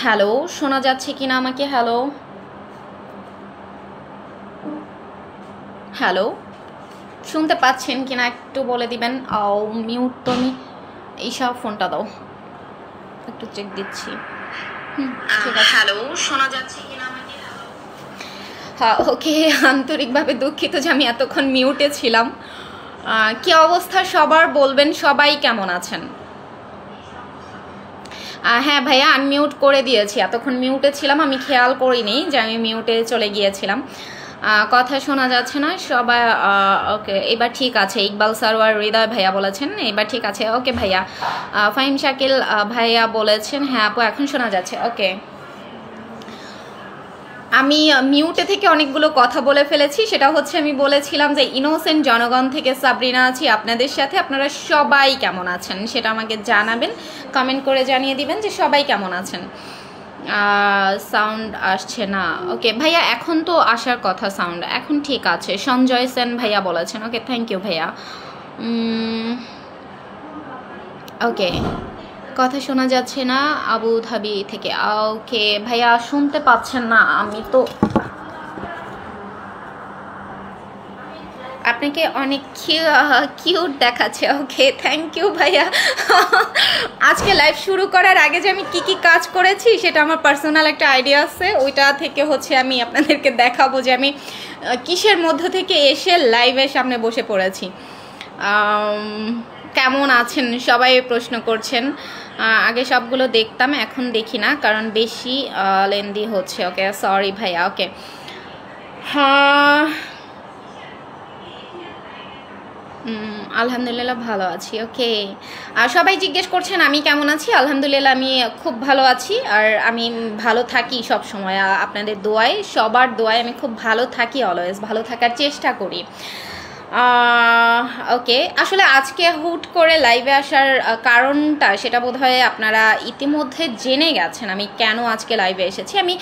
Hello, শোনা যাচ্ছে কিনা আমাকে? হ্যালো হ্যালো, শুনতে পাচ্ছেন কিনা একটু বলে দিবেন। মিউট তো আমি এইসব ফোনটা দাও, একটু চেক দিচ্ছি। ঠিক আছে। হ্যালো, শোনা যাচ্ছে কিনা আমাকে? হ্যাঁ, ওকে। আন্তরিকভাবে দুঃখিত যে আমি এতক্ষণ মিউটে ছিলাম। কি অবস্থা সবার বলবেন, সবাই কেমন আছেন? হ্যাঁ ভাইয়া, আনমিউট করে দিয়েছি, এতক্ষণ মিউটে ছিলাম, আমি খেয়াল করিনি যে আমি মিউটে চলে গিয়েছিলাম। কথা শোনা যাচ্ছে না সবাই? ওকে, এবার ঠিক আছে। ইকবাল সারোয়ার হৃদয় ভাইয়া বলেছেন এবার ঠিক আছে। ওকে ভাইয়া। ফাহিম শাকিল ভাইয়া বলেছেন হ্যাঁ আপু এখন শোনা যাচ্ছে। ওকে, আমি মিউটে থেকে অনেকগুলো কথা বলে ফেলেছি। সেটা হচ্ছে আমি বলেছিলাম যে ইনোসেন্ট জনগণ থেকে সাবরিনা আছি আপনাদের সাথে। আপনারা সবাই কেমন আছেন সেটা আমাকে জানাবেন, কমেন্ট করে জানিয়ে দিবেন যে সবাই কেমন আছেন। সাউন্ড আসছে না। ওকে ভাইয়া, এখন তো আসার কথা সাউন্ড, এখন ঠিক আছে। সঞ্জয় সেন ভাইয়া বলেছেন। ওকে, থ্যাংক ইউ ভাইয়া। ওকে, কথা শোনা যাচ্ছে না আবুধাবি থেকে। ওকে ভাইয়া, শুনতে পাচ্ছেন না? আমি তো আপনাকে অনেক কিউট দেখাচ্ছে। ওকে, থ্যাংক ইউ ভাইয়া। আজকে লাইভ শুরু করার আগে যে আমি কি কি কাজ করেছি সেটা আমার পার্সোনাল একটা আইডিয়া আছে, ওইটা থেকে হচ্ছে আমি আপনাদেরকে দেখাবো যে আমি কিসের মধ্য থেকে এসে লাইভের সামনে বসে পড়েছি। কেমন আছেন সবাই প্রশ্ন করছেন। আগে সবগুলো দেখতাম, এখন দেখি না কারণ বেশি লেন্দি হচ্ছে। ওকে, সরি ভাইয়া। ওকে, হ্যাঁ আলহামদুলিল্লাহ ভালো আছি। ওকে, আর সবাই জিজ্ঞেস করছেন আমি কেমন আছি। আলহামদুলিল্লাহ আমি খুব ভালো আছি, আর আমি ভালো থাকি সব সময়। আপনাদের দোয়ায়, সবার দোয়ায় আমি খুব ভালো থাকি, অলওয়েজ ভালো থাকার চেষ্টা করি। ওকে, আসলে আজকে হুট করে লাইভে আসার কারণটা সেটা বোধহয় আপনারা ইতিমধ্যে জেনে গেছেন আমি কেন আজকে লাইভে এসেছি। আমি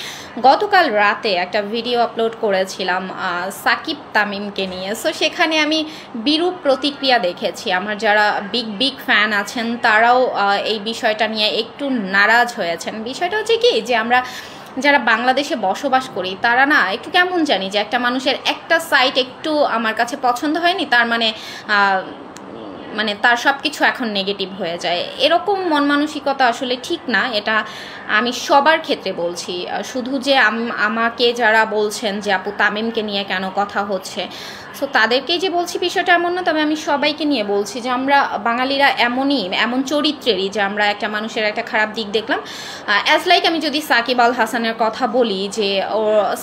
গতকাল রাতে একটা ভিডিও আপলোড করেছিলাম সাকিব তামিমকে নিয়ে। সো সেখানে আমি বিরূপ প্রতিক্রিয়া দেখেছি। আমার যারা বিগ ফ্যান আছেন তারাও এই বিষয়টা নিয়ে একটু নারাজ হয়েছেন। বিষয়টা হচ্ছে কি যে আমরা যারা বাংলাদেশে বসবাস করি তারা না একটু কেমন জানি যে একটা মানুষের একটা সাইট একটু আমার কাছে পছন্দ হয়নি তার মানে তার সব কিছু এখন নেগেটিভ হয়ে যায়। এরকম মন মানসিকতা আসলে ঠিক না, এটা আমি সবার ক্ষেত্রে বলছি। শুধু যে আমাকে যারা বলছেন যে আপু তামিমকে নিয়ে কেন কথা হচ্ছে, সো তাদেরকেই যে বলছি বিষয়টা এমন না, তবে আমি সবাইকে নিয়ে বলছি যে আমরা বাঙালিরা এমন চরিত্রেরই যে আমরা একটা মানুষের একটা খারাপ দিক দেখলাম। অ্যাজ লাইক আমি যদি সাকিব আল হাসানের কথা বলি যে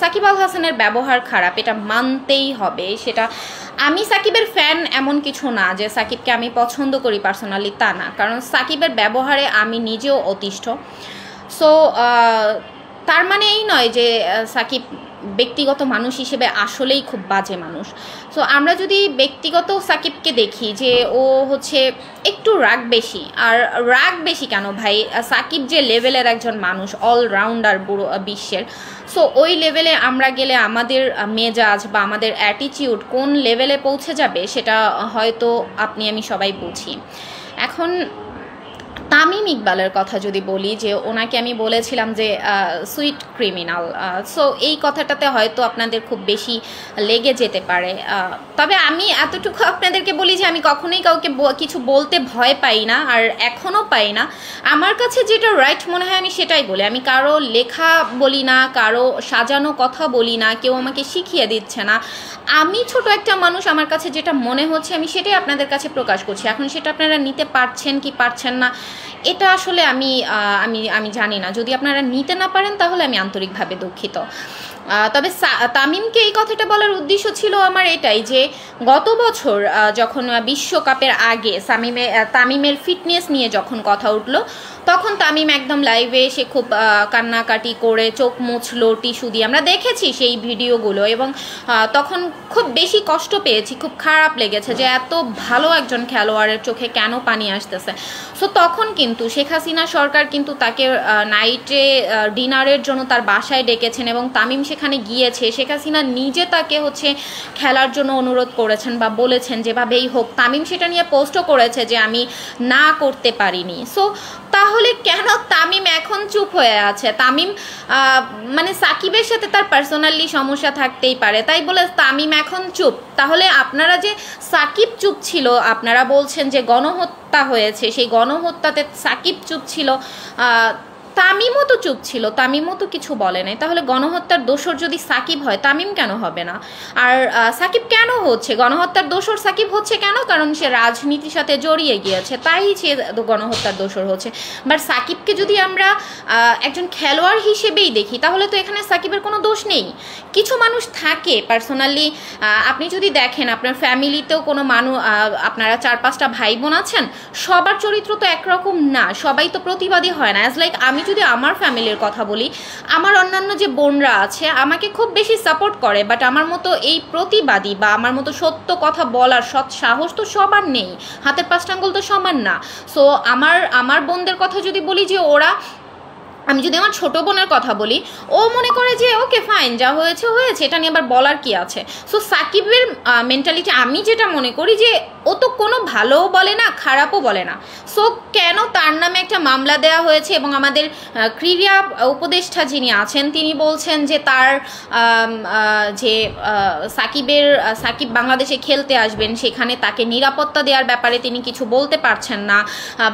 সাকিব আল হাসানের ব্যবহার খারাপ, এটা মানতেই হবে। সেটা আমি সাকিবের ফ্যান এমন কিছু না যে সাকিবকে আমি পছন্দ করি পার্সোনালি, তা না, কারণ সাকিবের ব্যবহারে আমি নিজেও অতিষ্ঠ। সো তার মানে এই নয় যে সাকিব ব্যক্তিগত মানুষ হিসেবে আসলেই খুব বাজে মানুষ। সো আমরা যদি ব্যক্তিগত সাকিবকে দেখি যে ও হচ্ছে একটু রাগ বেশি। আর রাগ বেশি কেন ভাই, সাকিব যে লেভেলের একজন মানুষ, অলরাউন্ডার পুরো বিশ্বের, সো ওই লেভেলে আমরা গেলে আমাদের মেজাজ বা আমাদের অ্যাটিটিউড কোন লেভেলে পৌঁছে যাবে সেটা হয়তো আপনি আমি সবাই বুঝি। এখন তামিম ইকবালের কথা যদি বলি, যে ওনাকে আমি বলেছিলাম যে সুইট ক্রিমিনাল, সো এই কথাটাতে হয়তো আপনাদের খুব বেশি লেগে যেতে পারে। তবে আমি এতটুকু আপনাদেরকে বলি যে আমি কখনোই কাউকে কিছু বলতে ভয় পাই না, আর এখনও পাই না। আমার কাছে যেটা রাইট মনে হয় আমি সেটাই বলি। আমি কারো লেখা বলি না, কারো সাজানো কথা বলি না, কেউ আমাকে শিখিয়ে দিচ্ছে না। আমি ছোট একটা মানুষ, আমার কাছে যেটা মনে হচ্ছে আমি সেটাই আপনাদের কাছে প্রকাশ করছি। এখন সেটা আপনারা নিতে পারছেন কি পারছেন না এটা আসলে আমি আমি জানি না। যদি আপনারা নিতে না পারেন তাহলে আমি আন্তরিকভাবে দুঃখিত। তবে তামিমকে এই কথাটা বলার উদ্দেশ্য ছিল আমার এটাই যে গত বছর যখন বিশ্বকাপের আগে তামিমের ফিটনেস নিয়ে যখন কথা উঠলো, তখন তামিম একদম লাইভে এসে খুব কান্নাকাটি করে চোখ মুছলো টিস্যু দিয়ে, আমরা দেখেছি সেই ভিডিওগুলো। এবং তখন খুব বেশি কষ্ট পেয়েছি, খুব খারাপ লেগেছে যে এত ভালো একজন খেলোয়াড়ের চোখে কেন পানি আসতেছে। সো তখন কিন্তু শেখ হাসিনা সরকার কিন্তু তাকে নাইটে ডিনারের জন্য তার বাসায় ডেকেছেন এবং তামিম সেখানে গিয়েছে। শেখ হাসিনা নিজে তাকে হচ্ছে খেলার জন্য অনুরোধ করেছেন বা বলেছেন যেভাবেই হোক। তামিম সেটা নিয়ে পোস্টও করেছে যে আমি না করতে পারিনি। সো তাহলে তাহলে কেন তামিম এখন চুপ হয়ে আছে? তামিম মানে সাকিবের সাথে তার পার্সোনালি সমস্যা থাকতেই পারে, তাই বলে তামিম এখন চুপ? তাহলে আপনারা যে সাকিব চুপ ছিল, আপনারা বলছেন যে গণহত্যা হয়েছে, সেই গণহত্যাতে সাকিব চুপ ছিল, তামিমও তো চুপ ছিল, তামিমও তো কিছু বলে নাই। তাহলে গণহত্যার দোষর যদি সাকিব হয়, তামিম কেন হবে না? আর সাকিব কেন হচ্ছে গণহত্যার দোষর? সাকিব হচ্ছে কেন? কারণ সে রাজনীতির সাথে জড়িয়ে গিয়েছে, তাই সে গণহত্যার দোষর হচ্ছে। বাট সাকিবকে যদি আমরা একজন খেলোয়াড় হিসেবেই দেখি, তাহলে তো এখানে সাকিবের কোনো দোষ নেই। কিছু মানুষ থাকে পার্সোনালি, আপনি যদি দেখেন আপনার ফ্যামিলিতেও কোনো মানুষ, আপনারা 4-5টা ভাই বোন আছেন, সবার চরিত্র তো একরকম না, সবাই তো প্রতিবাদী হয় না। অ্যাজ লাইক আমি যদি আমার ফ্যামিলির কথা বলি, আমার অন্যান্য যে বোনরা আছে আমাকে খুব বেশি সাপোর্ট করে, বাট আমার মতো এই প্রতিবাদী বা আমার মতো সত্য কথা বলার সৎ সাহস তো সবার নেই, হাতের 5টা আঙ্গুল তো সমান না। সো আমার বোনদের কথা যদি বলি, যে ওরা, আমি যদি আমার ছোটো বোনের কথা বলি, ও মনে করে যে ওকে ফাইন, যা হয়েছে হয়েছে, এটা নিয়ে আবার বলার কি আছে। সো সাকিবের মেন্টালিটি আমি যেটা মনে করি, যে ও তো কোনো ভালোও বলে না, খারাপও বলে না। সো কেন তার নামে একটা মামলা দেওয়া হয়েছে, এবং আমাদের ক্রীড়া উপদেষ্টা যিনি আছেন তিনি বলছেন যে তার যে সাকিব বাংলাদেশে খেলতে আসবেন, সেখানে তাকে নিরাপত্তা দেওয়ার ব্যাপারে তিনি কিছু বলতে পারছেন না।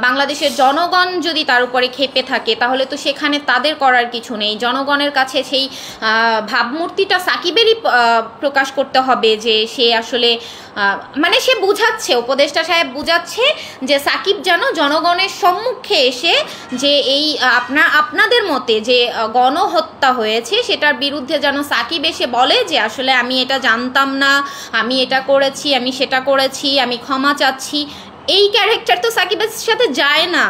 বাংলাদেশের জনগণ যদি তার উপরে ক্ষেপে থাকে, তাহলে তো সেখানে তাদের করার কিছু নেই। জনগণের কাছে সেই ভাবমূর্তিটা সাকিবেরই প্রকাশ করতে হবে, যে সে আসলে মানে সে বুঝাচ্ছে, উপদেষ্টা সাহেব বুঝাচ্ছে যে সাকিব যেন জনগণের সম্মুখে এসে যে এই আপনাদের মতে যে গণহত্যা হয়েছে সেটার বিরুদ্ধে যেন সাকিব এসে বলে যে আসলে আমি এটা জানতাম না, আমি এটা করেছি, আমি সেটা করেছি, আমি ক্ষমা চাচ্ছি। এই ক্যারেক্টার তো সাকিবের সাথে যায় না,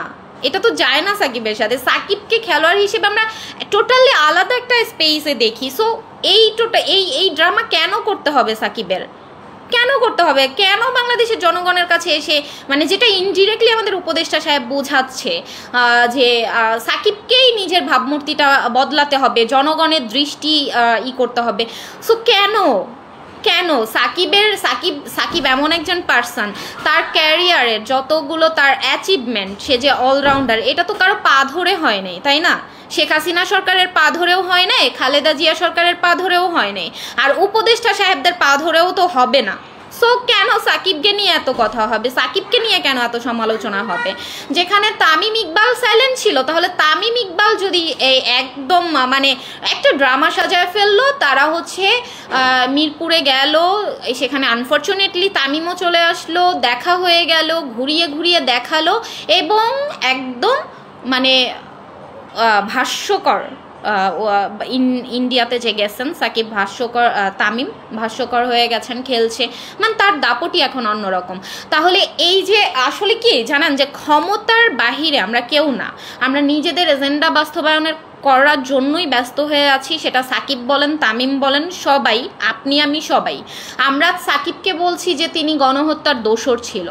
এটা তো যায় না সাকিবের সাথে। সাকিবকে খেলোয়াড় হিসেবে আমরা টোটালি আলাদা একটা স্পেসে দেখি। সো এই ড্রামা কেন করতে হবে সাকিবের? কেন করতে হবে? কেন বাংলাদেশের জনগণের কাছে এসে, মানে যেটা ইনডিরেক্টলি আমাদের উপদেষ্টা সাহেব বোঝাচ্ছে যে সাকিবকেই নিজের ভাবমূর্তিটা বদলাতে হবে, জনগণের দৃষ্টি করতে হবে। সো কেন সাকিব এমন একজন পার্সন, তার ক্যারিয়ারের যতগুলো তার অ্যাচিভমেন্ট, সে যে অলরাউন্ডার, এটা তো কারো পা ধরে হয় নাই, তাই না? শেখ হাসিনা সরকারের পা ধরেও হয় নাই, খালেদা জিয়া সরকারের পা ধরেও হয় নাই, আর উপদেষ্টা সাহেবদের পা ধরেও তো হবে না। সো কেন সাকিবকে নিয়ে এত কথা হবে? সাকিবকে নিয়ে কেন এত সমালোচনা হবে? যেখানে তামিম ইকবাল সাইলেন্ট ছিল, তাহলে তামিম ইকবাল যদি এই একদম মানে একটা ড্রামা সাজায় ফেললো, তারা হচ্ছে মিরপুরে গেল, সেখানে আনফর্চুনেটলি তামিমও চলে আসলো, দেখা হয়ে গেল, ঘুরিয়ে দেখালো, এবং একদম মানে ভাষ্যকর, ইন্ডিয়াতে যে গেছেন সাকিব, তামিম ভাষ্যকর হয়ে গেছেন, খেলছে, মানে তার দাপটই এখন অন্যরকম। তাহলে এই যে আসলে কি জানেন, যে ক্ষমতার বাহিরে আমরা কেউ না, আমরা নিজেদের এজেন্ডা বাস্তবায়নের করার জন্যই ব্যস্ত হয়ে আছি। সেটা সাকিব বলেন, তামিম বলেন, সবাই, আপনি আমি সবাই। আমরা সাকিবকে বলছি যে তিনি গণহত্যার দোষর ছিল।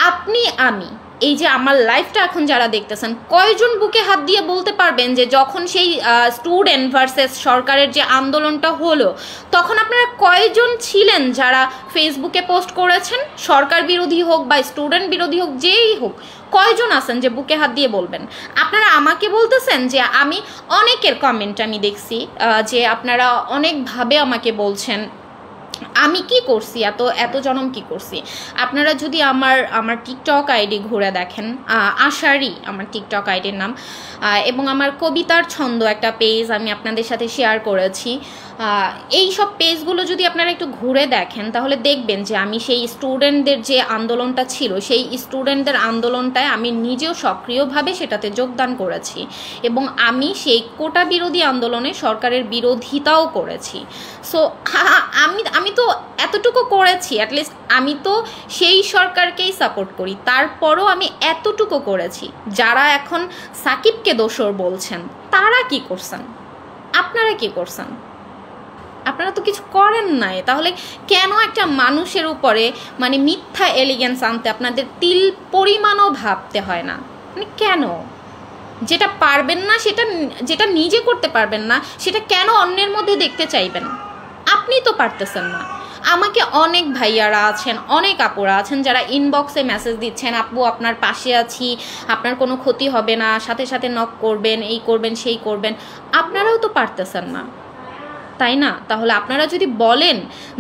আপনি আমি, এই যে আমার লাইফটা এখন যারা দেখতেছেন, কয়জন বুকে হাত দিয়ে বলতে পারবেন যে যখন সেই স্টুডেন্ট ভার্সেস সরকারের যে আন্দোলনটা হলো, তখন আপনারা কয়জন ছিলেন যারা ফেসবুকে পোস্ট করেছেন, সরকার বিরোধী হোক বা স্টুডেন্ট বিরোধী হোক, যেই হোক, কয়জন আছেন যে বুকে হাত দিয়ে বলবেন? আপনারা আমাকে বলতেছেন যে আমি অনেকের কমেন্ট আমি দেখছি যে আপনারা অনেকভাবে আমাকে বলছেন আমি কি করছি, এত জনম কি করছি। আপনারা যদি আমার টিকটক আইডি ঘুরে দেখেন, আশারি আমার টিকটক আইডির নাম, এবং আমার কবিতার ছন্দ একটা পেজ আমি আপনাদের সাথে শেয়ার করেছি। এই সব পেজগুলো যদি আপনারা একটু ঘুরে দেখেন, তাহলে দেখবেন যে আমি সেই স্টুডেন্টদের যে আন্দোলনটা ছিল, সেই স্টুডেন্টদের আন্দোলনটায় আমি নিজেও সক্রিয়ভাবে সেটাতে যোগদান করেছি, এবং আমি সেই কোটা বিরোধী আন্দোলনে সরকারের বিরোধিতাও করেছি। সো আমি তো এতটুকু করেছি, অ্যাটলিস্ট আমি তো সেই সরকারকেই সাপোর্ট করি, তারপরও আমি এতটুকু করেছি। যারা এখন সাকিবকে দোষর বলছেন, তারা কি করছেন? আপনারা কি করছেন? আপনারা তো কিছু করেন নাই। তাহলে কেন একটা মানুষের উপরে মানে মিথ্যা এলিগেন্স আনতে আপনাদের তিল পরিমাণও ভাবতে হয় না? মানে কেন? যেটা পারবেন না, যেটা নিজে করতে পারবেন না, সেটা কেন অন্যের মধ্যে দেখতে চাইবেন? আপনি তো পারতেছেন না, আমাকে অনেক ভাইয়ারা আছেন, অনেক আপুরা আছেন যারা ইনবক্সে মেসেজ দিচ্ছেন, আপু আপনার পাশে আছি, আপনার কোনো ক্ষতি হবে না, সাথে সাথে নক করবেন, এই করবেন সেই করবেন। আপনারাও তো পারতেছেন না, তাই না? তাহলে আপনারা যদি বলেন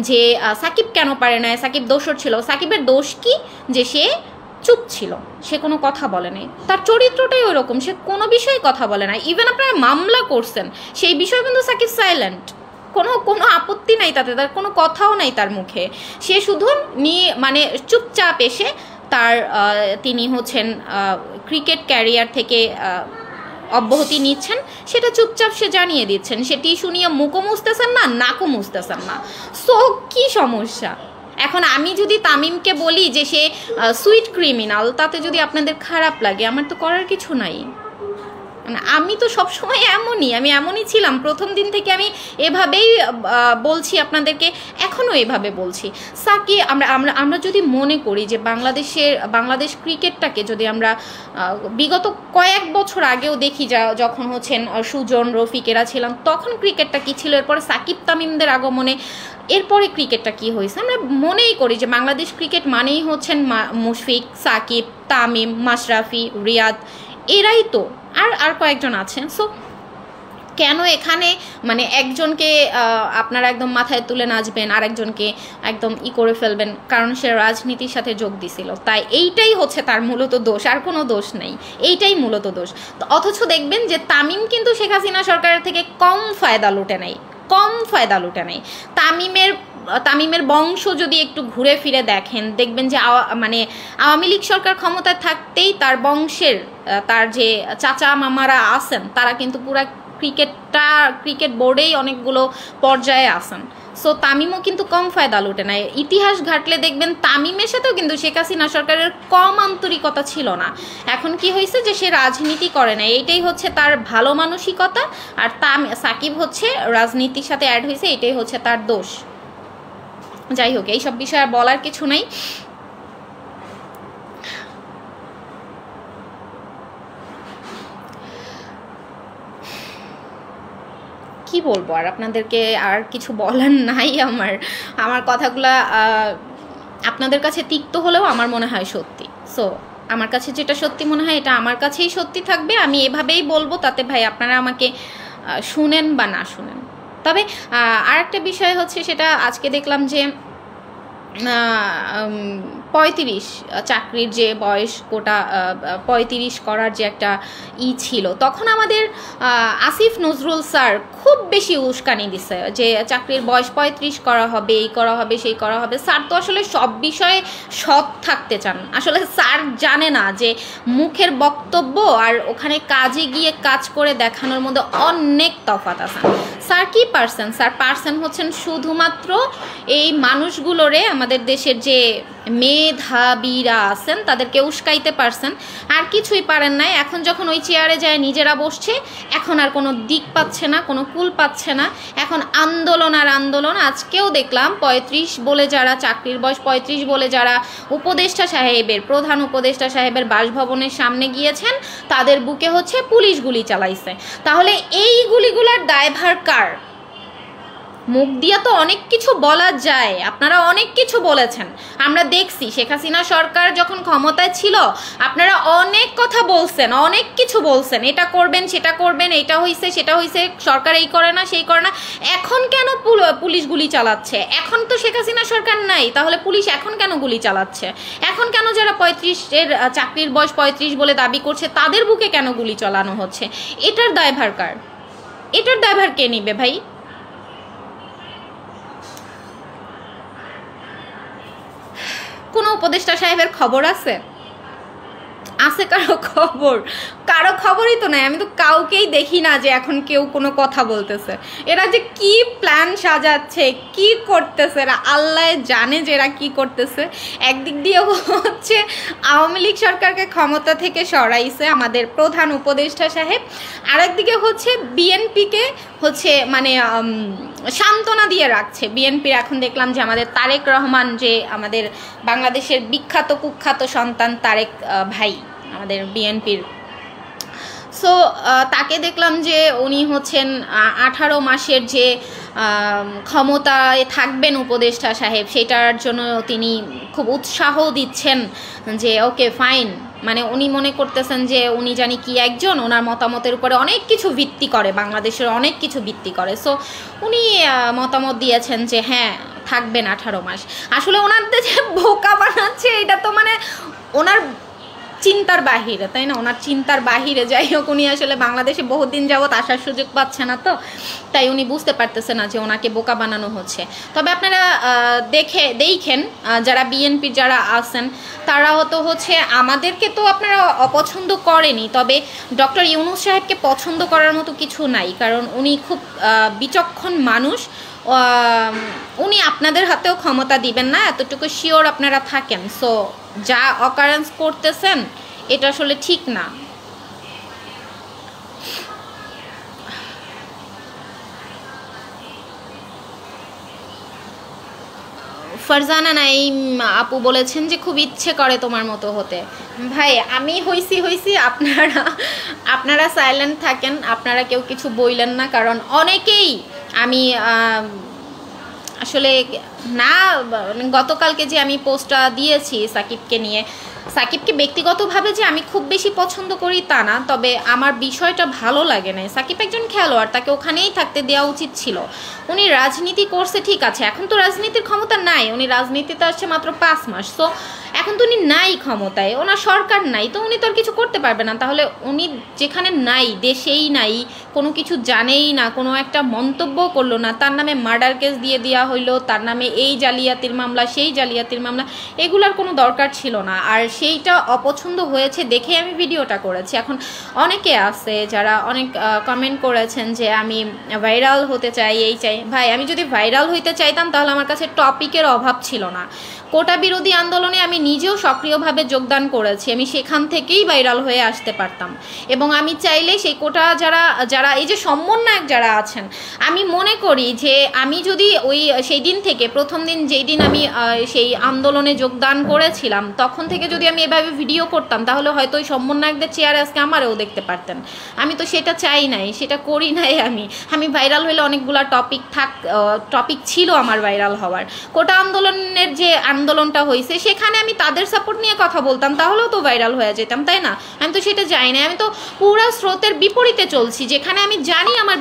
যে সাকিব কেন পারে না, সাকিব দোষর ছিল, সাকিবের দোষ কি? যে সে চুপ ছিল, সে কোনো কথা বলে নাই, তার চরিত্রটাই ওরকম, সে কোনো বিষয়ে কথা বলে না। ইভেন আপনারা মামলা করছেন, সেই বিষয়ে কিন্তু সাকিব সাইলেন্ট, কোনো কোনো আপত্তি নাই তাতে, তার কোনো কথাও নাই তার মুখে। সে শুধু নিয়ে মানে চুপচাপ এসে তার তিনি হচ্ছেন ক্রিকেট ক্যারিয়ার থেকে অব্যাহতি নিচ্ছেন, সেটা চুপচাপ সে জানিয়ে দিচ্ছেন। সেটি শুনিয়ে মুখও মুছতেছেন না, নাকও মুছতেছেন না। সো কি সমস্যা? এখন আমি যদি তামিমকে বলি যে সে সুইট ক্রিমিনাল, তাতে যদি আপনাদের খারাপ লাগে, আমার তো করার কিছু নাই। আমি তো সবসময় আমি এমনই ছিলাম, প্রথম দিন থেকে আমি এভাবেই বলছি আপনাদেরকে, এখনও এভাবে বলছি। সাকিব আমরা যদি মনে করি যে বাংলাদেশ ক্রিকেটটাকে যদি আমরা বিগত কয়েক বছর আগেও দেখি, যখন হচ্ছেন সুজন রফিকেরা ছিলাম, তখন ক্রিকেটটা কী ছিল, এরপরে সাকিব তামিমদের আগমনে এরপরে ক্রিকেটটা কি হয়েছে, আমরা মনেই করি যে বাংলাদেশ ক্রিকেট মানেই হচ্ছেন মুশফিক, সাকিব, তামিম, মাশরাফি, রিয়াদ, এরাই তো, আর কয়েকজন আছেন। সো কেন এখানে মানে একজনকে আপনারা একদম মাথায় তুলে নাচবেন, আর একজনকে একদম করে ফেলবেন কারণ সে রাজনীতির সাথে যোগ দিছিল, তাই এইটাই হচ্ছে তার মূলত দোষ, আর কোনো দোষ নেই, এইটাই মূলত দোষ। তো অথচ দেখবেন যে তামিম কিন্তু শেখ হাসিনা সরকারের থেকে কম ফায়দা লুটে নেয়। তামিমের বংশ যদি একটু ঘুরে ফিরে দেখেন, দেখবেন যে মানে আওয়ামী লীগ সরকার ক্ষমতায় থাকতেই তার বংশের তার যে চাচা মামারা আছেন, তারা কিন্তু পুরা ক্রিকেট বোর্ডেই অনেকগুলো পর্যায়ে আসেন। সো তামিমও কিন্তু কম ফায়দা লুটে নেয়। ইতিহাস ঘাটলে দেখবেন তামিমের সাথেও কিন্তু শেখ হাসিনা সরকারের কম আন্তরিকতা ছিল না। এখন কি হয়েছে যে সে রাজনীতি করে না, এইটাই হচ্ছে তার ভালো মানসিকতা, আর সাকিব হচ্ছে রাজনীতির সাথে অ্যাড হয়েছে, এটাই হচ্ছে তার দোষ। যাই হোক, এইসব বিষয়ে আর বলার কিছু নাই। কি বলবো আর আপনাদেরকে, আর কিছু বলার নাই। আমার কথাগুলা আপনাদের কাছে তিক্ত হলেও আমার মনে হয় সত্যি। সো আমার কাছে যেটা সত্যি মনে হয় এটা আমার কাছেই সত্যি থাকবে, আমি এভাবেই বলবো, তাতে ভাই আপনারা আমাকে শুনেন বা না শুনেন। তবে আর একটা বিষয় হচ্ছে, সেটা আজকে দেখলাম যে 35 চাকরির যে বয়স কোটা 35 করার যে একটা ছিল, তখন আমাদের আসিফ নজরুল স্যার খুব বেশি উস্কানি দিছে যে চাকরির বয়স 35 করা হবে, এই করা হবে, সেই করা হবে। স্যার তো আসলে সব বিষয়ে সৎ থাকতে চান। আসলে স্যার জানে না যে মুখের বক্তব্য আর ওখানে কাজে গিয়ে কাজ করে দেখানোর মধ্যে অনেক তফাৎ আছে। স্যার কি পারছেন? স্যার পারছেন হচ্ছেন শুধুমাত্র এই মানুষগুলোরে, আমাদের দেশের যে মেধাবীরা আছেন তাদেরকে উস্কাইতে পারছেন, আর কিছুই পারেন নাই। এখন যখন ওই চেয়ারে যায় নিজেরা বসছে, এখন আর কোনো দিক পাচ্ছে না, কোনো কুল পাচ্ছে না। এখন আন্দোলন আর আন্দোলন। আজকেও দেখলাম 35 বলে যারা, চাকরির বয়স 35 বলে যারা উপদেষ্টা সাহেবের, প্রধান উপদেষ্টা সাহেবের বাসভবনের সামনে গিয়েছেন, তাদের বুকে হচ্ছে পুলিশ গুলি চালাইছে। তাহলে এই গুলিগুলার দায়ভার কার? মুখ দিয়ে তো অনেক কিছু বলা যায়, আপনারা অনেক কিছু বলেছেন, আমরা দেখছি। শেখ হাসিনা সরকার যখন ক্ষমতায় ছিল আপনারা অনেক কথা বলছেন, অনেক কিছু বলছেন, এটা করবেন, সেটা করবেন, এটা হইছে, সেটা হইছে, সরকার এই করে না, সেই করে না। এখন কেন পুলিশ গুলি চালাচ্ছে? এখন তো শেখ হাসিনা সরকার নাই, তাহলে পুলিশ এখন কেন গুলি চালাচ্ছে? এখন কেন যারা 35-এর চাকরির বয়স 35 বলে দাবি করছে তাদের বুকে কেন গুলি চালানো হচ্ছে? এটার দায়ভার কার? এটার দায়ভার কে নিবে ভাই? কোনো উপদেষ্টা সাহেবের খবর আছে? কারো খবর? কারো খবরই তো নাই। আমি তো কাউকেই দেখি না যে এখন কেউ কোনো কথা বলতেছে। এরা যে কি প্ল্যান সাজাচ্ছে, কি করতেছে, এরা আল্লাহ জানে যে এরা কি করতেছে। একদিক দিয়ে হচ্ছে আওয়ামী লীগ সরকারকে ক্ষমতা থেকে সরাইছে আমাদের প্রধান উপদেষ্টা সাহেব, আরেকদিকে হচ্ছে বিএনপিকে হচ্ছে মানে সান্ত্বনা দিয়ে রাখছে। বিএনপির এখন দেখলাম যে আমাদের তারেক রহমান, যে আমাদের বাংলাদেশের বিখ্যাত কুখ্যাত সন্তান তারেক ভাই, আমাদের বিএনপির। সো তাকে দেখলাম যে উনি হচ্ছেন 18 মাসের যে ক্ষমতায় থাকবেন উপদেষ্টা সাহেব, সেটার জন্য তিনি খুব উৎসাহ দিচ্ছেন যে ওকে ফাইন, মানে উনি মনে করতেছেন যে উনি জানি কি একজন, ওনার মতামতের উপরে অনেক কিছু ভিত্তি করে, বাংলাদেশের অনেক কিছু ভিত্তি করে। সো উনি মতামত দিয়েছেন যে হ্যাঁ থাকবেন 18 মাস। আসলে ওনাদের যে বোকা বানাচ্ছে এটা তো মানে ওনার চিন্তার বাহিরে, তাই না? ওনার চিন্তার বাহিরে। যাই হোক, উনি আসলে বাংলাদেশে বহুদিন যাবৎ আসার সুযোগ পাচ্ছে না, তো তাই উনি বুঝতে পারতেছে না যে ওনাকে বোকা বানানো হচ্ছে। তবে আপনারা দেখেন যারা বিএনপির যারা আছেন তারা হচ্ছে আমাদেরকে তো আপনারা অপছন্দ করেনি, তবে ডক্টর ইউনূস সাহেবকে পছন্দ করার মতো কিছু নাই, কারণ উনি খুব বিচক্ষণ মানুষ। উনি আপনাদের হাতেও ক্ষমতা দিবেন না, এতটুকু শিওর আপনারা থাকেন। সো যা অকারেন্স করতেছেন এটা আসলে ঠিক না। ফারজানা নাইম আপু বলেছেন যে খুব ইচ্ছে করে তোমার মতো হতে। ভাই আমি হইছি, আপনারা সাইলেন্ট থাকেন, আপনারা কেউ কিছু বললেন না, কারণ অনেকেই আমি আসলে না, গতকালকে যে আমি পোস্টটা দিয়েছি সাকিবকে নিয়ে, সাকিবকে ব্যক্তিগতভাবে যে আমি খুব বেশি পছন্দ করি তা না, তবে আমার বিষয়টা ভালো লাগে না। সাকিব একজন খেলোয়াড়, তাকে ওখানেই থাকতে দেওয়া উচিত ছিল। উনি রাজনীতি করছে ঠিক আছে, এখন তো রাজনীতির ক্ষমতা নাই, উনি রাজনীতিতে আসছে মাত্র 5 মাস। তো এখন তো উনি নাই ক্ষমতায়, ওনার সরকার নাই, তো উনি তো আর কিছু করতে পারবে না। তাহলে উনি যেখানে নাই, দেশেই নাই, কোনো কিছু জানেই না, কোনো একটা মন্তব্য করলো না, তার নামে মার্ডার কেস দিয়ে দেওয়া হইলো, তার নামে এই জালিয়াতির মামলা সেই জালিয়াতির মামলা, এগুলার কোনো দরকার ছিল না। আর সেইটা অপছন্দ হয়েছে দেখে আমি ভিডিওটা করেছি। এখন অনেকে আছে যারা অনেক কমেন্ট করেছেন যে আমি ভাইরাল হতে চাই, এই চাই। ভাই আমি যদি ভাইরাল হইতে চাইতাম তাহলে আমার কাছে টপিকের অভাব ছিল না। কোটা বিরোধী আন্দোলনে আমি নিজেও সক্রিয়ভাবে যোগদান করেছি, আমি সেখান থেকেই ভাইরাল হয়ে আসতে পারতাম। এবং আমি চাইলে সেই কোটা যারা এই যে সমন্বয়ক যারা আছেন, আমি মনে করি যে আমি যদি সেই দিন থেকে প্রথম দিন যেই দিন আমি সেই আন্দোলনে যোগদান করেছিলাম তখন থেকে যদি আমি এভাবে ভিডিও করতাম তাহলে হয়তো ওই সমন্বয়কদের চেয়ারে আজকে আমারও দেখতে পারতেন। আমি তো সেটা চাই নাই, সেটা করি নাই। আমি ভাইরাল হলে অনেকগুলা টপিক ছিল আমার ভাইরাল হওয়ার। কোটা আন্দোলনের যে আন্দোলনটা হয়েছে সেখানে আমি তাদের সাপোর্ট নিয়ে কথা বলতাম, তাহলেও তো ভাইরাল হয়ে যেতাম, তাই না? আমি তো সেটা চাই না। আমি তো পুরো স্রোতের বিপরীতে চলছি, যেখানে আমি জানি আমার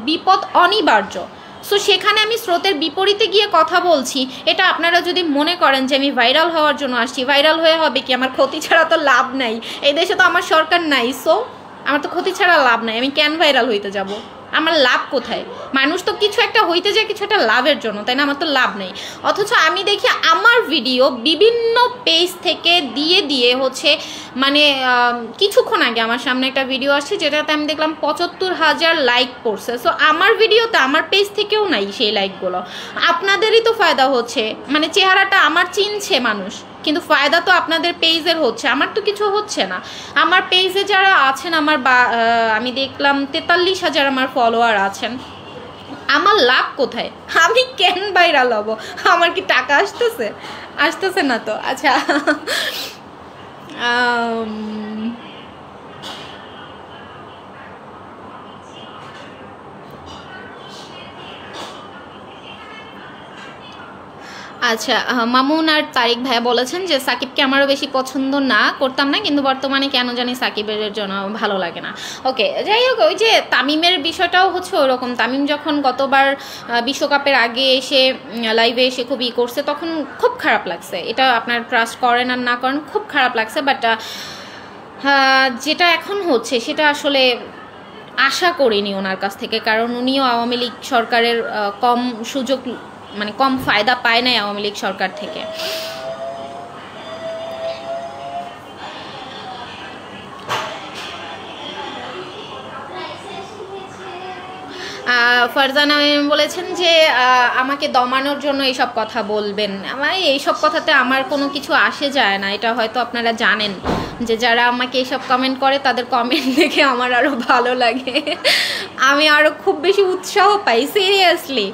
বিপদ অনিবার্য। সো সেখানে আমি স্রোতের বিপরীতে গিয়ে কথা বলছি। এটা আপনারা যদি মনে করেন যে আমি ভাইরাল হওয়ার জন্য আসছি, ভাইরাল হয়ে হবে কি? আমার ক্ষতি ছাড়া তো লাভ নাই, এই দেশে তো আমার সরকার নাই। সো আমার তো ক্ষতি ছাড়া লাভ নাই, আমি কেন ভাইরাল হইতে যাব? আমার লাভ কোথায়? মানুষ তো কিছু একটা হইতে যায় কিছু একটা লাভের জন্য, তাই না? আমার তো লাভ নেই। অথচ আমি দেখি আমার ভিডিও বিভিন্ন পেজ থেকে দিয়ে হচ্ছে মানে কিছুক্ষণ আগে আমার সামনে একটা ভিডিও আসছে যেটাতে আমি দেখলাম 75,000 লাইক পড়ছে। সো আমার ভিডিওতে আমার পেজ থেকেও নাই সেই লাইকগুলো। আপনাদেরই তো ফায়দা হচ্ছে, মানে চেহারাটা আমার চিনছে মানুষ, কিন্তু ফায়দা তো আপনাদের পেজের হচ্ছে, আমার তো কিছু হচ্ছে না। আমার পেজে যারা আছেন আমি দেখলাম 43,000 আমার ফলোয়ার আছেন, আমার লাভ কোথায়? আমি কেন ভাইরাল হব? আমার কি টাকা আসতেছে না তো। আচ্ছা আচ্ছা মামুন আর তারিক ভাইয়া বলেছেন যে সাকিবকে আমারও বেশি পছন্দ করতাম না, কিন্তু বর্তমানে কেন জানি সাকিবের জন্য ভালো লাগে না। ওকে, যাই হোক, ওই যে তামিমের বিষয়টাও হচ্ছে ওরকম। তামিম যখন গতবার বিশ্বকাপের আগে এসে লাইভে এসে খুব করছে তখন খুব খারাপ লাগছে। এটা আপনার ট্রাস্ট করেন আর না করেন, খুব খারাপ লাগছে। বাট যেটা এখন হচ্ছে সেটা আসলে আশা করিনি ওনার কাছ থেকে, কারণ উনিও আওয়ামী লীগ সরকারের কম সুযোগ মানে কম ফায়দা পায় নাই আওয়ামী লীগ সরকার থেকে। ফারজানা বলেছেন যে আমাকে দমানোর জন্য এইসব কথা বলবেন। আমার এইসব কথাতে আমার কোনো কিছু আসে যায় না, এটা হয়তো আপনারা জানেন যে যারা আমাকে এইসব কমেন্ট করে তাদের কমেন্ট দেখে আমার আরও ভালো লাগে, আমি আরও খুব বেশি উৎসাহ পাই সিরিয়াসলি।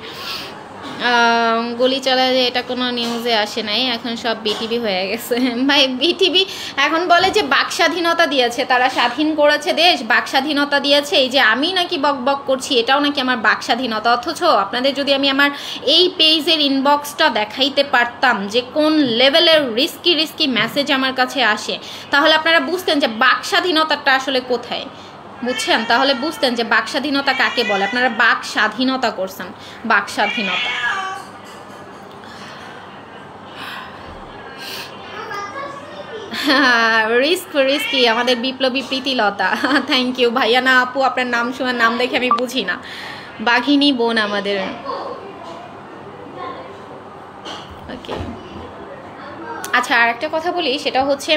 গুলি চালায় যে এটা কোনো নিউজে আসে নাই, এখন সব বিটিভি হয়ে গেছে। ভাই বিটিভি এখন বলে যে বাক স্বাধীনতা দিয়েছে, তারা স্বাধীন করেছে দেশ, বাক স্বাধীনতা দিয়েছে, এই যে আমি নাকি বক বক করছি এটাও নাকি আমার বাক স্বাধীনতা। অথচ আপনাদের যদি আমি আমার এই পেজের ইনবক্সটা দেখাইতে পারতাম যে কোন লেভেলের রিস্কি মেসেজ আমার কাছে আসে, তাহলে আপনারা বুঝতেন যে বাক স্বাধীনতাটা আসলে কোথায়, বুঝছেন? তাহলে বুঝতেন যে বাক স্বাধীনতা কাকে বলে। আপনারা বাক স্বাধীনতা করছেন, বাক স্বাধীনতা। রিস্কি আমাদের বিপ্লবী প্রীতিলতা, থ্যাংক ইউ ভাইয়া। না আপু, আপনার নাম শুনে নাম দেখে আমি বুঝি না। বাঘিনী বোন আমাদের, ওকে। আচ্ছা, আর একটা কথা বলি, সেটা হচ্ছে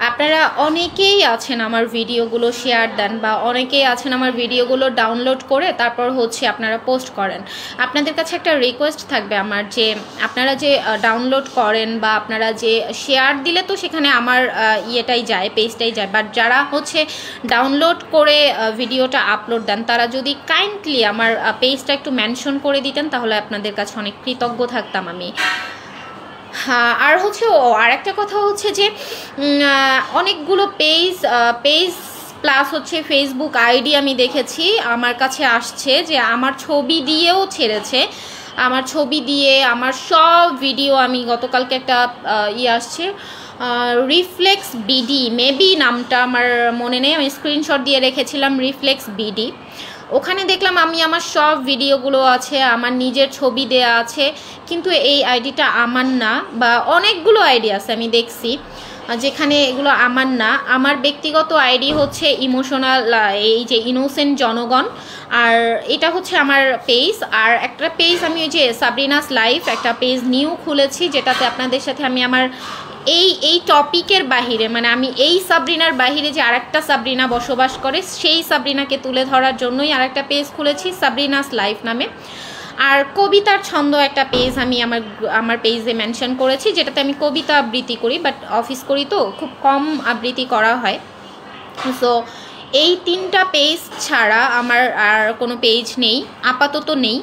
আপনারা অনেকেই আছেন আমার ভিডিওগুলো শেয়ার দেন, বা অনেকেই আছেন আমার ভিডিওগুলো ডাউনলোড করে তারপর হচ্ছে আপনারা পোস্ট করেন। আপনাদের কাছে একটা রিকোয়েস্ট থাকবে আমার, যে আপনারা যে ডাউনলোড করেন বা আপনারা যে শেয়ার দিলে তো সেখানে আমার ইয়েটাই যায়, পেজটাই যায়, বাট যারা হচ্ছে ডাউনলোড করে ভিডিওটা আপলোড দেন তারা যদি কাইন্ডলি আমার পেজটা একটু মেনশন করে দিতেন তাহলে আপনাদের কাছে অনেক কৃতজ্ঞ থাকতাম আমি। হ্যাঁ, আর হচ্ছে আর একটা কথা হচ্ছে যে অনেকগুলো পেজ প্লাস হচ্ছে ফেসবুক আইডি আমি দেখেছি আমার কাছে আসছে যে আমার ছবি দিয়েও ছেড়েছে, আমার ছবি দিয়ে আমার সব ভিডিও, আমি গতকালকে একটা আসছে রিফ্লেক্স বিডি, মেবি নামটা আমার মনে নেই, আমি স্ক্রিনশট দিয়ে রেখেছিলাম রিফ্লেক্স বিডি। ওখানে দেখলাম আমি আমার সব ভিডিওগুলো আছে, আমার নিজের ছবি দেয়া আছে, কিন্তু এই আইডিটা আমার না, বা অনেকগুলো আইডি আছে আমি দেখছি যেখানে এগুলো আমার না। আমার ব্যক্তিগত আইডি হচ্ছে ইমোশনাল, এই যে ইনোসেন্ট জনগণ, আর এটা হচ্ছে আমার পেজ। আর একটা পেজ আমি ওই যে সাবরিনাস লাইফ একটা পেজ নিউ খুলেছি, যেটাতে আপনাদের সাথে আমি আমার এই টপিকের বাহিরে, মানে আমি এই সাবরিনার বাহিরে যে আরেকটা সাবরিনা বসবাস করে সেই সাবরিনাকে তুলে ধরার জন্যই আরেকটা পেজ খুলেছি সাবরিনাস লাইফ নামে। আর কবিতার ছন্দ একটা পেজ আমি আমার পেজে মেনশন করেছি, যেটাতে আমি কবিতা আবৃত্তি করি, বাট অফিস করি তো খুব কম আবৃত্তি করা হয়। সো এই 3টা পেজ ছাড়া আমার আর কোনো পেজ নেই, আপাতত নেই।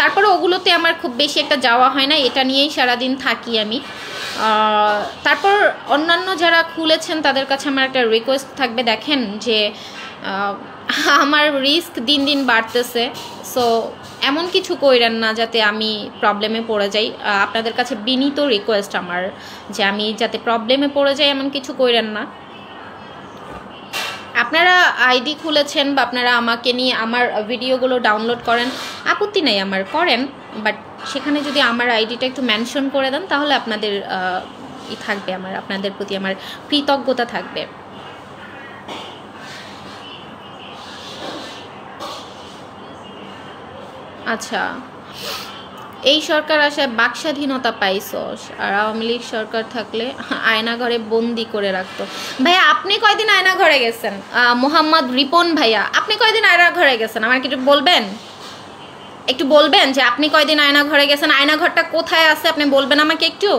তারপরে ওগুলোতে আমার খুব বেশি একটা যাওয়া হয় না, এটা নিয়েই সারাদিন থাকি আমি। তারপর অন্যান্য যারা খুলেছেন তাদের কাছে আমার একটা রিকোয়েস্ট থাকবে, দেখেন যে আমার রিস্ক দিন দিন বাড়তেছে, সো এমন কিছু কইরেন না যাতে আমি প্রবলেমে পড়ে যাই। আপনাদের কাছে বিনীত রিকোয়েস্ট আমার যে আমি যাতে প্রবলেমে পড়ে যাই এমন কিছু কইরেন না। আপনারা আইডি খুলেছেন বা আপনারা আমাকে নিয়ে আমার ভিডিওগুলো ডাউনলোড করেন, আপত্তি নেই আমার, করেন, বাট সেখানে যদি আমার আইডিটা একটু মেনশন করে দেন তাহলে আপনাদের থাকবে, আমার আপনাদের প্রতি আমার কৃতজ্ঞতা থাকবে। আচ্ছা, এই সরকার আসায় বাক স্বাধীনতা পাইছস, আর আওয়ামী লীগ সরকার থাকলে আয়নাঘরে বন্দি করে রাখতো। ভাইয়া আপনি কয়দিন আয়নাঘরে গেছেন? মোহাম্মদ রিপন ভাইয়া, আপনি কয়দিন আয়নাঘরে গেছেন আমার কি একটু বলবেন? একটু বলবেন যে আপনি কয়দিন আয়নাঘরে গেছেন, আয়নাঘরটা কোথায় আছে আপনি বলবেন আমাকে একটু।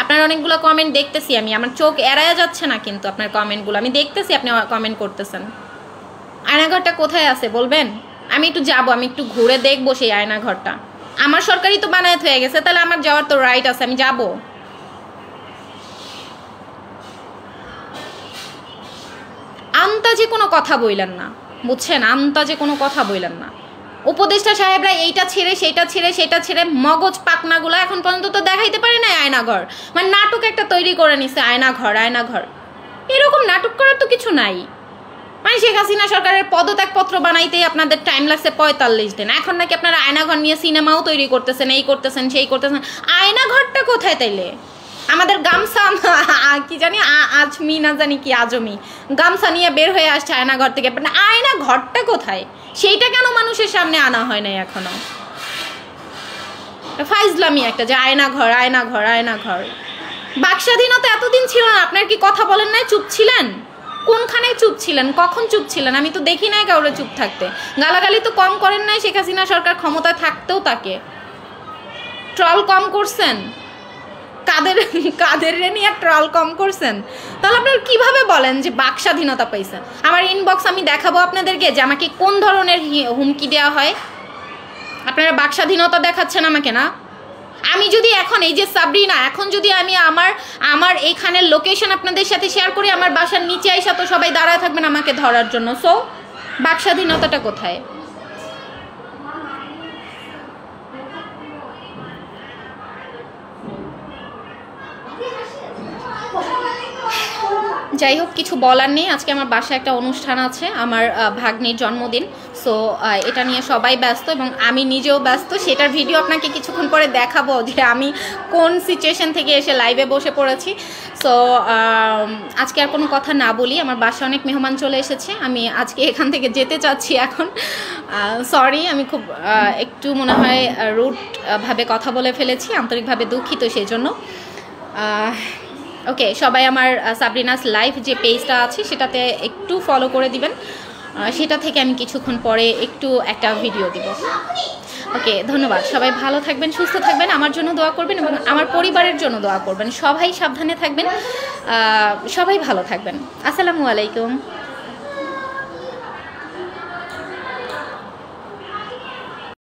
আপনার অনেকগুলো কমেন্ট দেখতেছি আমি, আমার চোখ এড়ায়া যাচ্ছে না কিন্তু আপনার কমেন্টগুলো আমি দেখতেছি, আপনি কমেন্ট করতেছেন। আয়নাঘরটা কোথায় আছে বলবেন? আমি একটু যাবো, আমি একটু ঘুরে দেখবো সেই আয়নাঘরটা। আমার সরকারই তো বানায় হয়ে গেছে, তাহলে আমার যাওয়ার তো রাইট আছে, আমি যাব। আন্তাজে কোনো কথা বইলেন না, বুঝছেন? আন্তাজে কোনো কথা বইলেন না। উপদেষ্টা সাহেবরা এইটা ছেড়ে সেটা ছেড়ে সেটা ছেড়ে মগজ পাকনাগুলো এখন পর্যন্ত তো দেখাইতে পারে না। আয়নাঘর মানে নাটক একটা তৈরি করে নিছে, আয়নাঘর আয়নাঘর, এরকম নাটক করার তো কিছু নাই। মানে শেখ হাসিনা সরকারের পদত্যাগপত্র বানাইতেই আপনাদের টাইম লাগছে 45 দিন, এখন নাকি আপনারা আয়নাঘর নিয়ে সিনেমাও তৈরি করতেছেন, এই করতেছেন সেই করতেছেন। আয়নাঘরটা কোথায় তাইলে? আমাদের গামছা কি জানি আজমি না জানি কি আজমি গামছা নিয়ে বের হয়ে আসছে আয়নাঘর থেকে, আয়নাঘরটা কোথায় সেইটা কেন মানুষের সামনে আনা হয় নাই এখনো? ফাইজলামি একটা যে আয়নাঘর আয়নাঘর আয়নাঘর। বাক স্বাধীনতা এতদিন ছিল না, আপনার কি কথা বলেন নাই? চুপ ছিলেন? কোনখানে চুপ ছিলেন? কখন চুপ ছিলেন? আমি তো দেখি নাই কাউরে চুপ থাকতে। গালাগালি তো কম করেন নাই শেখ হাসিনা সরকার ক্ষমতায় থাকতেও, তাকে ট্রল কম করছেন, কাদের নিয়ে ট্রল কম করছেন। তাহলে আপনারা কিভাবে বলেন যে বাক স্বাধীনতা পাইছেন? আমার ইনবক্স আমি দেখাবো আপনাদেরকে যে আমাকে কোন ধরনের হুমকি দেওয়া হয়। আপনারা বাকস্বাধীনতা দেখাচ্ছেন আমাকে না? আমি যদি এখন এই যে সাবরিনা, এখন যদি আমি আমার এইখানের লোকেশন আপনাদের সাথে শেয়ার করি, আমার বাসার নিচে আইসা তো সবাই দাঁড়ায় থাকবেন আমাকে ধরার জন্য। সো বাকস্বাধীনতাটা কোথায়? যাই হোক, কিছু বলার নেই। আজকে আমার বাসায় একটা অনুষ্ঠান আছে, আমার ভাগ্নির জন্মদিন। সো এটা নিয়ে সবাই ব্যস্ত এবং আমি নিজেও ব্যস্ত। সেটার ভিডিও আপনাকে কিছুক্ষণ পরে দেখাবো যে আমি কোন সিচুয়েশন থেকে এসে লাইভে বসে পড়েছি। সো আজকে আর কোনো কথা না বলি, আমার বাসায় অনেক মেহমান চলে এসেছে, আমি আজকে এখান থেকে যেতে চাচ্ছি এখন। সরি, আমি খুব একটু মনে হয় রুডভাবে কথা বলে ফেলেছি, আন্তরিকভাবে দুঃখিত সেই জন্য। ওকে, সবাই আমার সাবরিনাস লাইভ যে পেজটা আছে সেটাতে একটু ফলো করে দিবেন, সেটা থেকে আমি কিছুক্ষণ পরে একটু একটা ভিডিও দিব। ওকে, ধন্যবাদ। সবাই ভালো থাকবেন, সুস্থ থাকবেন, আমার জন্য দোয়া করবেন এবং আমার পরিবারের জন্য দোয়া করবেন। সবাই সাবধানে থাকবেন, সবাই ভালো থাকবেন। আসসালামু আলাইকুম।